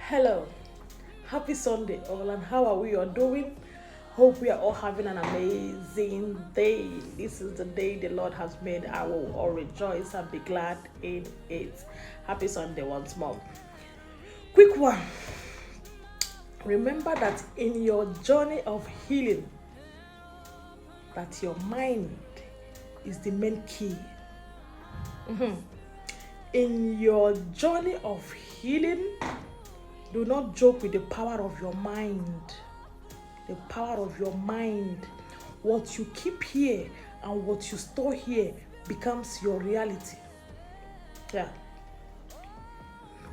Hello, happy Sunday all, and how are we all doing? Hope we are all having an amazing day. This is the day the Lord has made. I will all rejoice and be glad in it. Happy Sunday once more. Quick one. Remember that in your journey of healing, that your mind is the main key. In your journey of healing, do not joke with the power of your mind. The power of your mind. What you keep here and what you store here becomes your reality. Yeah.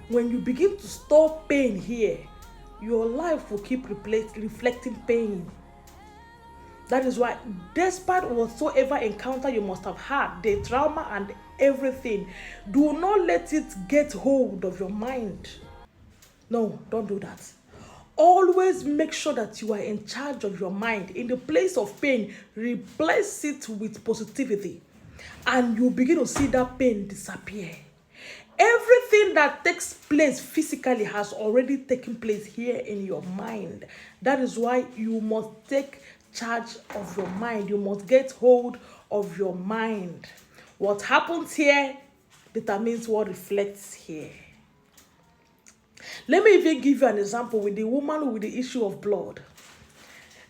When you begin to store pain here, your life will keep reflecting pain. That is why, despite whatsoever encounter you must have had, the trauma and everything, do not let it get hold of your mind. No, don't do that. Always make sure that you are in charge of your mind. In the place of pain, replace it with positivity, and you begin to see that pain disappear. Everything that takes place physically has already taken place here in your mind. That is why you must take charge of your mind. You must get hold of your mind. What happens here determines what reflects here. Let me even give you an example with the woman with the issue of blood.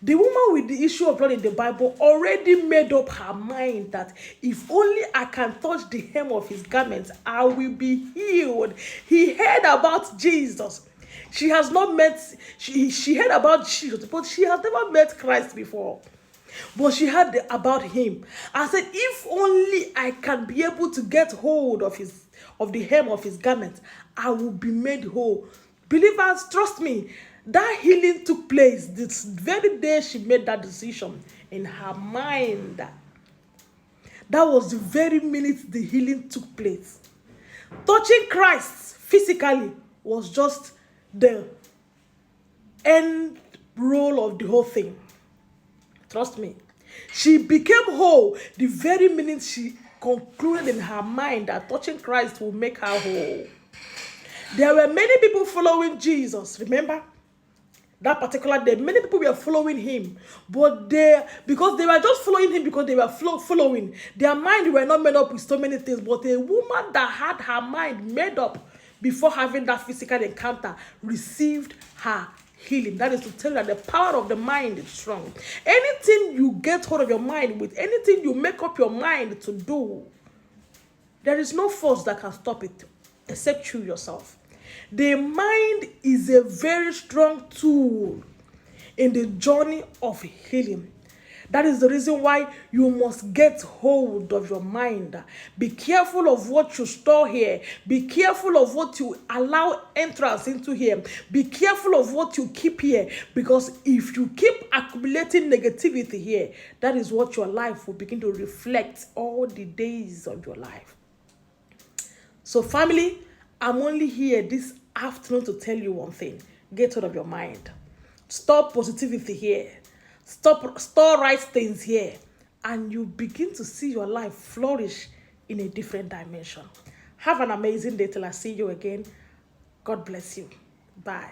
The woman with the issue of blood in the Bible already made up her mind that if only I can touch the hem of his garments, I will be healed. He heard about Jesus. She has not met, she heard about Jesus, but she has never met Christ before. But she heard about him and said, if only I can be able to get hold of the hem of his garment, I will be made whole. Believers, trust me, that healing took place this very day she made that decision in her mind. That was the very minute the healing took place. Touching Christ physically was just the end role of the whole thing. Trust me. She became whole the very minute she concluded in her mind that touching Christ will make her whole. There were many people following Jesus, remember? That particular day, many people were following him, but because they were just following him because they were following, their mind were not made up with so many things. But a woman that had her mind made up before having that physical encounter received her healing. That is to tell you that the power of the mind is strong. Anything you get hold of your mind with, anything you make up your mind to do, there is no force that can stop it except you yourself. The mind is a very strong tool in the journey of healing. That is the reason why you must get hold of your mind. Be careful of what you store here. Be careful of what you allow entrance into here. Be careful of what you keep here. Because if you keep accumulating negativity here, that is what your life will begin to reflect all the days of your life. So family, I'm only here this afternoon to tell you one thing. Get hold of your mind. Stop positivity here. Store right things here. And you begin to see your life flourish in a different dimension. Have an amazing day till I see you again. God bless you. Bye.